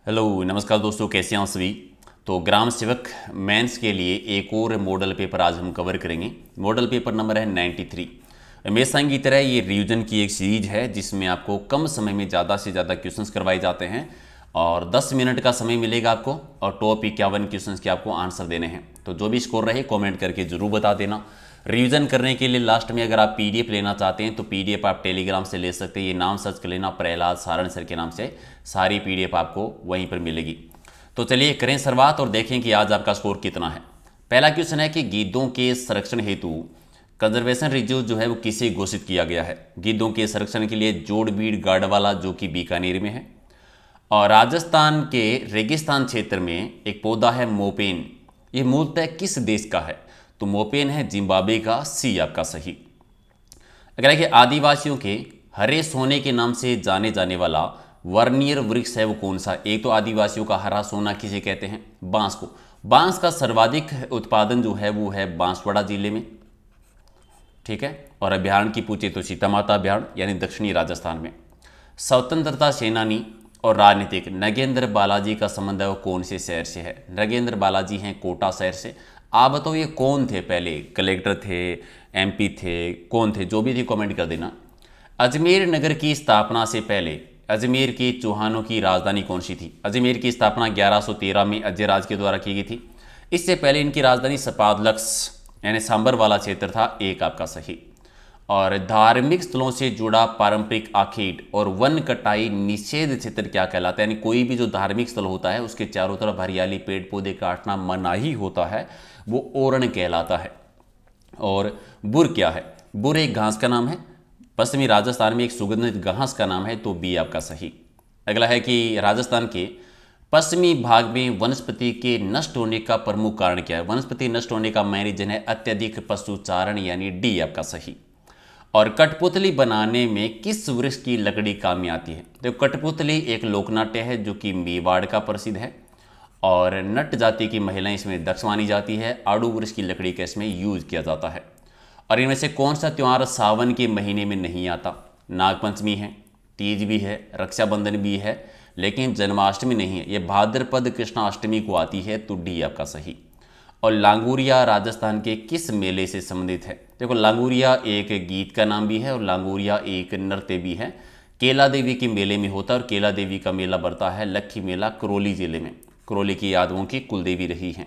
Hello नमस्कार दोस्तों, कैसे हैं आप सभी। तो ग्राम सेवक मेंस के लिए एक और मॉडल पेपर आज हम कवर करेंगे। मॉडल पेपर नंबर है 93। हमेशा की तरह ये रिवीजन की एक सीरीज है जिसमें आपको कम समय में ज़्यादा से ज़्यादा क्वेश्चंस करवाए जाते हैं और 10 मिनट का समय मिलेगा आपको और टॉप 51 क्वेश्चंस के आपको आंसर देने हैं। तो जो भी स्कोर रहे कॉमेंट करके ज़रूर बता देना। रिवीजन करने के लिए लास्ट में अगर आप पीडीएफ लेना चाहते हैं तो पीडीएफ आप टेलीग्राम से ले सकते हैं। ये नाम सर्च कर लेना, प्रहलाद सारण सर के नाम से सारी पीडीएफ आपको वहीं पर मिलेगी। तो चलिए करें शुरुआत और देखें कि आज आपका स्कोर कितना है। पहला क्वेश्चन है कि गिद्धों के संरक्षण हेतु कंजर्वेशन रिजर्व जो है वो किसे घोषित किया गया है। गिद्धों के संरक्षण के लिए जोड़बीड़ गाड़वाला जो कि बीकानेर में है। और राजस्थान के रेगिस्तान क्षेत्र में एक पौधा है मोपेन, ये मूलतः किस देश का है। तो मोपेन है जिम्बाब्वे का, सी आपका सही। अगला है कि आदिवासियों के हरे सोने के नाम से जाने जाने वाला वर्नियर वृक्ष है वो कौन सा। एक तो आदिवासियों का हरा सोना किसे कहते हैं, बांस को। बांस का सर्वाधिक उत्पादन जो है वो है बांसवाड़ा जिले में, ठीक है। और अभ्यारण्य की पूछे तो सीता माता अभ्यारण्य यानी दक्षिणी राजस्थान में। स्वतंत्रता सेनानी और राजनीतिक नगेंद्र बालाजी का संबंध है वो कौन से शहर से है। नगेंद्र बालाजी हैं कोटा शहर से। आप बताओ ये कौन थे, पहले कलेक्टर थे, एमपी थे, कौन थे, जो भी थे कमेंट कर देना। अजमेर नगर की स्थापना से पहले अजमेर के चौहानों की राजधानी कौन सी थी। अजमेर की स्थापना 1113 में अजयराज के द्वारा की गई थी। इससे पहले इनकी राजधानी सपादलक्स यानी सांबर वाला क्षेत्र था, एक आपका सही। और धार्मिक स्थलों से जुड़ा पारंपरिक आखेट और वन कटाई निषेध क्षेत्र क्या कहलाता है। यानी कोई भी जो धार्मिक स्थल होता है उसके चारों तरफ हरियाली पेड़ पौधे काटना मनाही होता है, वो ओरण कहलाता है। और बुर क्या है, बुर एक घास का नाम है, पश्चिमी राजस्थान में एक सुगंधित घास का नाम है, तो बी आपका सही। अगला है कि राजस्थान के पश्चिमी भाग में वनस्पति के नष्ट होने का प्रमुख कारण क्या है। वनस्पति नष्ट होने का मेन रीजन है अत्यधिक पशुचारण, यानी डी आपका सही। और कठपुतली बनाने में किस वृक्ष की लकड़ी काम में आती है। तो कठपुतली एक लोकनाट्य है जो कि मेवाड़ का प्रसिद्ध है और नट जाति की महिलाएं इसमें दक्ष मानी जाती है। आड़ू वृक्ष की लकड़ी का इसमें यूज किया जाता है। और इनमें से कौन सा त्यौहार सावन के महीने में नहीं आता। नागपंचमी है, तीज भी है, रक्षाबंधन भी है, लेकिन जन्माष्टमी नहीं है, ये भाद्रपद कृष्णाष्टमी को आती है, तो डी आपका सही। और लांगूरिया राजस्थान के किस मेले से संबंधित है। देखो लांगूरिया एक गीत का नाम भी है और लांगूरिया एक नृत्य भी है। केला देवी के मेले में होता है और केला देवी का मेला बढ़ता है लक्खी मेला करौली जिले में। करौली की यादवों की कुलदेवी रही हैं।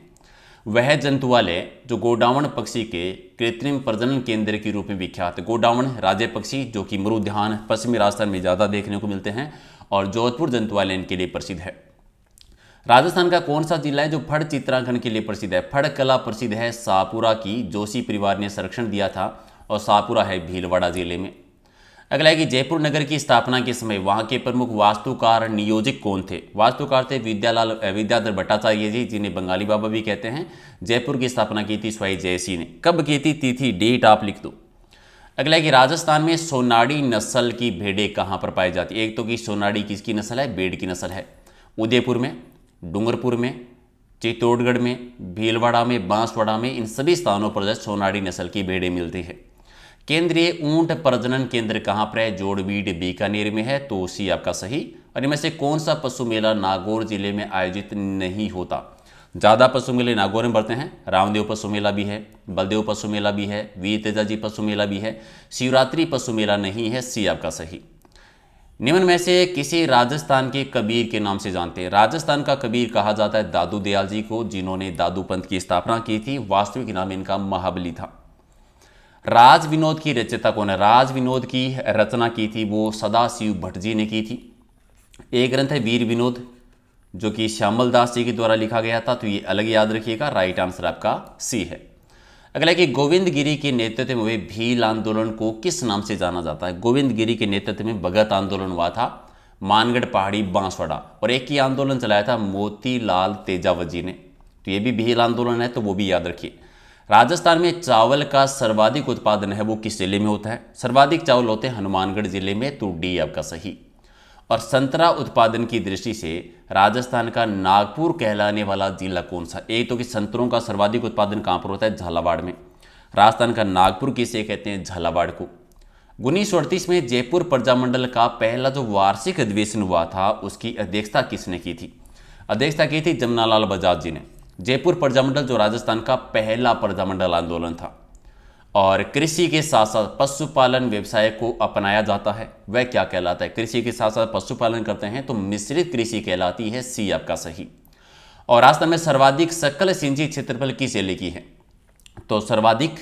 वह जंतुवालय जो गोडावण पक्षी के कृत्रिम प्रजनन केंद्र के रूप में विख्यात है। गोडावण राजे पक्षी जो कि मरुद्यान पश्चिमी राजस्थान में ज़्यादा देखने को मिलते हैं और जोधपुर जंतुवालय इनके लिए प्रसिद्ध है। राजस्थान का कौन सा जिला है जो फड़ चित्रांकन के लिए प्रसिद्ध है। फड़ कला प्रसिद्ध है शाहपुरा की, जोशी परिवार ने संरक्षण दिया था और शाहपुरा है भीलवाड़ा जिले में। अगला है कि जयपुर नगर की स्थापना के समय वहां के प्रमुख वास्तुकार नियोजक कौन थे। वास्तुकार थे विद्याधर भट्टाचार्य जी, जिन्हें बंगाली बाबा भी कहते हैं। जयपुर की स्थापना की थी स्वाई जयसिंह ने। कब की थी, तिथि डेट आप लिख दो। अगला है कि राजस्थान में सोनाड़ी नस्ल की भेड़ें कहाँ पर पाई जाती है। एक तो कि सोनाड़ी किसकी नस्ल है, भेड़ की नस्ल है। उदयपुर में, डूंगरपुर में, चित्तौड़गढ़ में, भीलवाड़ा में, बांसवाड़ा में, इन सभी स्थानों पर सोनाड़ी नस्ल की भेड़ें मिलती है। केंद्रीय ऊंट प्रजनन केंद्र कहाँ पर है, जोड़बीड़ बीकानेर में है, तो सी आपका सही। और इनमें से कौन सा पशु मेला नागौर जिले में आयोजित नहीं होता। ज़्यादा पशु मेले नागौर में बढ़ते हैं। रामदेव पशु मेला भी है, बलदेव पशु मेला भी है, वीर तेजाजी पशु मेला भी है, शिवरात्रि पशु मेला नहीं है, सी आपका सही। निम्न में से किसी राजस्थान के कबीर के नाम से जानते हैं। राजस्थान का कबीर कहा जाता है दादू दयाल जी को, जिन्होंने दादू पंथ की स्थापना की थी। वास्तविक नाम इनका महाबली था। राज विनोद की रचयिता कौन है। राज विनोद की रचना की थी वो सदाशिव भट्ट जी ने की थी। एक ग्रंथ है वीर विनोद जो कि श्यामल दास जी के द्वारा लिखा गया था, तो ये अलग याद रखिएगा। राइट आंसर आपका सी है। अगला कि गोविंद गिरी के नेतृत्व में हुए भील आंदोलन को किस नाम से जाना जाता है। गोविंद गिरी के नेतृत्व में भगत आंदोलन हुआ था मानगढ़ पहाड़ी बांसवाड़ा, और एक ही आंदोलन चलाया था मोतीलाल तेजावत जी ने, तो ये भी भील आंदोलन है, तो वो भी याद रखिए। राजस्थान में चावल का सर्वाधिक उत्पादन है वो किस जिले में होता है। सर्वाधिक चावल होते हैं हनुमानगढ़ जिले में, तो डी आपका सही। और संतरा उत्पादन की दृष्टि से राजस्थान का नागपुर कहलाने वाला जिला कौन सा। एक तो कि संतरों का सर्वाधिक उत्पादन कहाँ पर होता है, झालावाड़ में। राजस्थान का नागपुर किसे कहते हैं, झालावाड़ को। 1938 में जयपुर प्रजामंडल का पहला जो वार्षिक अधिवेशन हुआ था उसकी अध्यक्षता किसने की थी। अध्यक्षता की थी जमनालाल बजाज जी ने। जयपुर प्रजामंडल जो राजस्थान का पहला प्रजामंडल आंदोलन था। और कृषि के साथ साथ पशुपालन व्यवसाय को अपनाया जाता है, वह क्या कहलाता है? कृषि के साथ साथ पशुपालन करते हैं तो मिश्रित कृषि कहलाती है, सी आपका सही। और राजस्थान में सर्वाधिक सकल सिंचाई क्षेत्रफल किस जिले की है? तो सर्वाधिक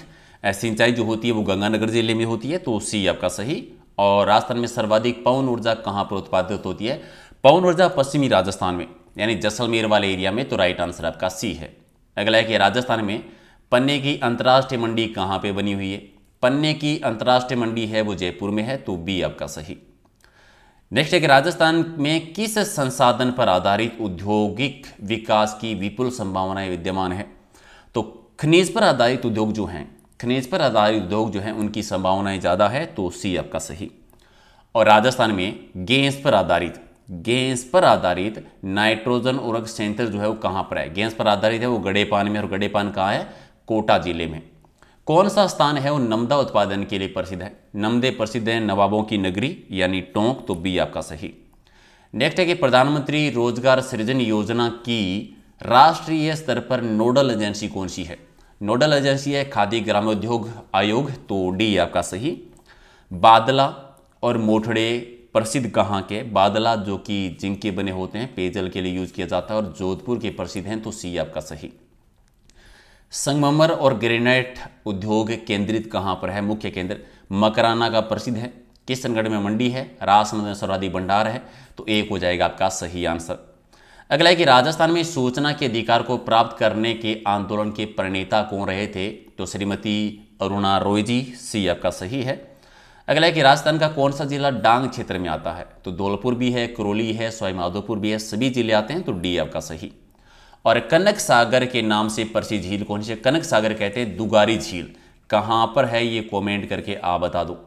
सिंचाई जो होती है वो गंगानगर जिले में होती है, तो सी आपका सही। और राजस्थान में सर्वाधिक पवन ऊर्जा कहाँ पर उत्पादित होती है? पवन ऊर्जा पश्चिमी राजस्थान में, यानी जैसलमेर वाले एरिया में, तो राइट आंसर आपका सी है। अगला है कि राजस्थान में पन्ने की अंतर्राष्ट्रीय मंडी कहाँ पे बनी हुई है? पन्ने की अंतर्राष्ट्रीय मंडी है वो जयपुर में है, तो बी आपका सही। नेक्स्ट है कि राजस्थान में किस संसाधन पर आधारित औद्योगिक विकास की विपुल संभावनाएं विद्यमान है? तो खनिज पर आधारित उद्योग जो हैं, खनिज पर आधारित उद्योग जो हैं उनकी संभावनाएं ज़्यादा है, तो सी आपका सही। और राजस्थान में गैस पर आधारित नाइट्रोजन उर्वरक संयंत्र जो है वो कहाँ पर है? गैस पर आधारित है वो गड़ेपान में, और गड़ेपान कहाँ है? कोटा जिले में। कौन सा स्थान है वो नमदा उत्पादन के लिए प्रसिद्ध है? नमदे प्रसिद्ध है नवाबों की नगरी यानी टोंक, तो बी आपका सही। नेक्स्ट है कि प्रधानमंत्री रोजगार सृजन योजना की राष्ट्रीय स्तर पर नोडल एजेंसी कौन सी है? नोडल एजेंसी है खादी ग्रामोद्योग आयोग, तो डी आपका सही। बादला और मोठड़े प्रसिद्ध कहाँ के? बादला जो कि जिंक के बने होते हैं, पेयजल के लिए यूज किया जाता है, और जोधपुर के प्रसिद्ध हैं, तो सी आपका सही। संगमरमर और ग्रेनाइट उद्योग केंद्रित कहाँ पर है? मुख्य केंद्र मकराना का प्रसिद्ध है, किशनगढ़ में मंडी है, राजसमंद में सर्वाधिक भंडार है, तो एक हो जाएगा आपका सही आंसर। अगला है कि राजस्थान में सूचना के अधिकार को प्राप्त करने के आंदोलन के प्रणेता कौन रहे थे? तो श्रीमती अरुणा रॉय जी, सी आपका सही है। अगला है कि राजस्थान का कौन सा जिला डांग क्षेत्र में आता है? तो धौलपुर भी है, करौली है, सवाई माधोपुर भी है, सभी जिले आते हैं, तो डी आपका सही। और कनक सागर के नाम से प्रसिद्ध झील कौन सी है? कनक सागर कहते हैं दुगारी झील, कहाँ पर है ये कमेंट करके आप बता दो।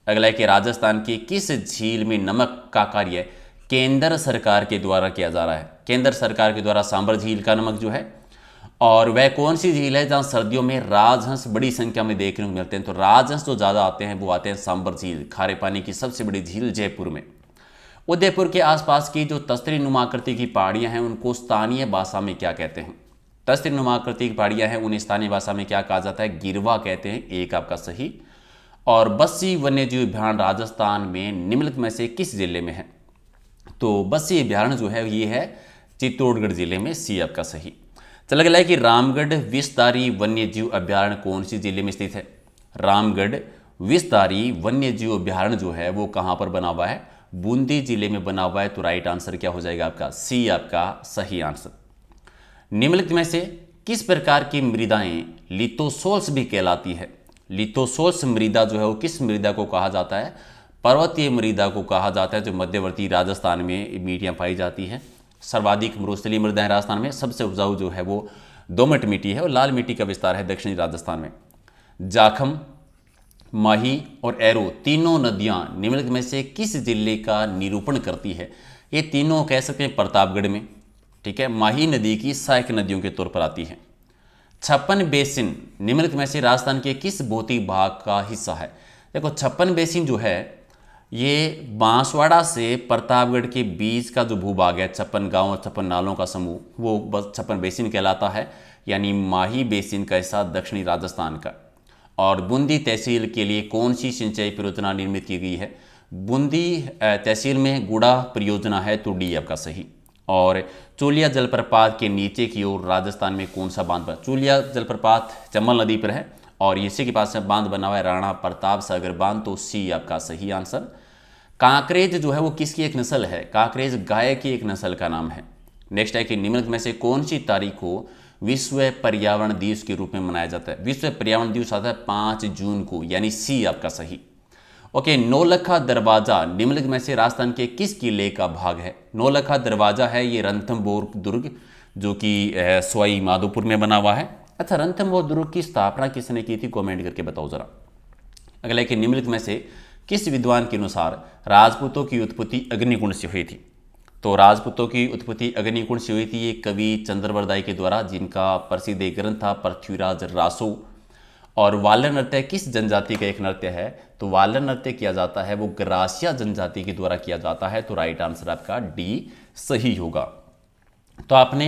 अगला है कि राजस्थान की किस झील में नमक का कार्य केंद्र सरकार के द्वारा किया जा रहा है? केंद्र सरकार के द्वारा सांबर झील का नमक जो है, और वह कौन सी झील है जहाँ सर्दियों में राजहंस बड़ी संख्या में देखने को मिलते हैं? तो राजहंस जो ज़्यादा आते हैं वो आते हैं सांबर झील, खारे पानी की सबसे बड़ी झील जयपुर में। उदयपुर के आसपास की जो तस्तरी नुमाकृति की पहाड़ियां हैं उनको स्थानीय भाषा में क्या कहते हैं? तस्तरी नुमाकृति की पहाड़ियां हैं उन्हें स्थानीय भाषा में क्या कहा जाता है? गिरवा कहते हैं, एक आपका सही। और बस्सी वन्यजीव अभ्यारण्य राजस्थान में निम्नलिखित में से किस जिले में है? तो बस्सी अभ्यारण्य जो है ये है चित्तौड़गढ़ जिले में, सी आपका सही। चला गया है कि रामगढ़ विषधारी वन्यजीव अभ्यारण्य कौन सी जिले में स्थित है? रामगढ़ विषधारी वन्यजीव अभ्यारण्य जो है वो कहाँ पर बना हुआ है? बूंदी जिले में बना हुआ है, तो राइट आंसर क्या हो जाएगा आपका? सी आपका सही आंसर। निम्नलिखित में से किस प्रकार की मृदाएं लिथोसोल्स भी कहलाती है? लिथोसोल्स मृदा जो है वो किस मृदा को कहा जाता है? पर्वतीय मृदा को कहा जाता है, जो मध्यवर्ती राजस्थान में मिट्टियाँ पाई जाती है। सर्वाधिक मरुस्थलीय मृदा है राजस्थान में, सबसे उपजाऊ जो है वो दोमट मिट्टी है, और लाल मिट्टी का विस्तार है दक्षिणी राजस्थान में। जाखम, माही और एरो तीनों नदियां निम्नलिखित में से किस जिले का निरूपण करती है? ये तीनों कह सकते हैं प्रतापगढ़ में, ठीक है। माही नदी की सहायक नदियों के तौर पर आती है। छप्पन बेसिन निम्नलिखित में से राजस्थान के किस भौतिक भाग का हिस्सा है? देखो छप्पन बेसिन जो है ये बांसवाड़ा से प्रतापगढ़ के बीच का जो भूभाग है, 56 गांव और 56 नालों का समूह, वो बस 56 बेसिन कहलाता है, यानी माही बेसिन का हिस्सा दक्षिणी राजस्थान का। और बूंदी तहसील के लिए कौन सी सिंचाई परियोजना निर्मित की गई है? बूंदी तहसील में गुड़ा परियोजना है, तो डी आपका सही। और चूलिया जलप्रपात के नीचे की ओर राजस्थान में कौन सा बांध बना? चूलिया जलप्रपात चंबल नदी पर है, और इसी के पास बांध बना हुआ है राणा प्रताप सागर बांध, तो सी आपका सही आंसर। कांकरेज जो है वो किसकी एक नस्ल है? कांकरेज गाय की एक नस्ल का नाम है। नेक्स्ट है कि निम्नलिखित में से कौन सी तारीख को विश्व पर्यावरण दिवस के रूप में मनाया जाता है? विश्व पर्यावरण दिवस आता है 5 जून को, यानी सी आपका सही। ओके, नौलखा दरवाजा निम्नलिखित में से राजस्थान के किस किले का भाग है? नौलखा दरवाजा है ये रणथंभौर दुर्ग, जो कि सवाई माधोपुर में बना हुआ है। अच्छा, रणथंभौर दुर्ग की स्थापना किसने की थी? कमेंट करके बताओ जरा। अगला कि निम्नलिखित में से किस विद्वान के अनुसार राजपूतों की उत्पत्ति अग्निकुंड से हुई थी? तो राजपूतों की उत्पत्ति अग्निकुंड से हुई थी ये कवि चंद्रवरदाई के द्वारा, जिनका प्रसिद्ध एक ग्रंथ था पृथ्वीराज रासो। और वालर नृत्य किस जनजाति का एक नृत्य है? तो वालर नृत्य किया जाता है वो ग्रासिया जनजाति के द्वारा किया जाता है, तो राइट आंसर आपका डी सही होगा। तो आपने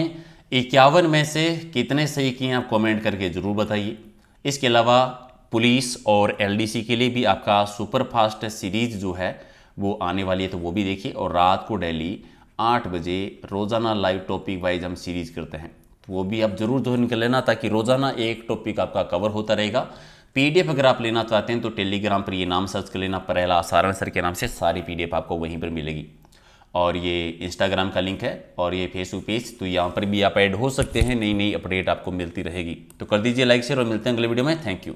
51 में से कितने सही किए आप कमेंट करके ज़रूर बताइए। इसके अलावा पुलिस और एलडीसी के लिए भी आपका सुपर फास्ट सीरीज़ जो है वो आने वाली है, तो वो भी देखिए। और रात को डेली 8 बजे रोज़ाना लाइव टॉपिक वाइज हम सीरीज़ करते हैं, तो वो भी आप ज़रूर ज्वाइन कर लेना, ताकि रोज़ाना एक टॉपिक आपका कवर होता रहेगा। पीडीएफ अगर आप लेना चाहते हैं तो टेलीग्राम पर ये नाम सर्च कर लेना, परेला सारण सर के नाम से सारी पीडीएफ आपको वहीं पर मिलेगी। और ये इंस्टाग्राम का लिंक है और ये फेसबुक पेज, तो यहाँ पर भी आप ऐड हो सकते हैं, नई नई अपडेट आपको मिलती रहेगी। तो कर दीजिए लाइक शेयर और मिलते हैं अगले वीडियो में। Thank you.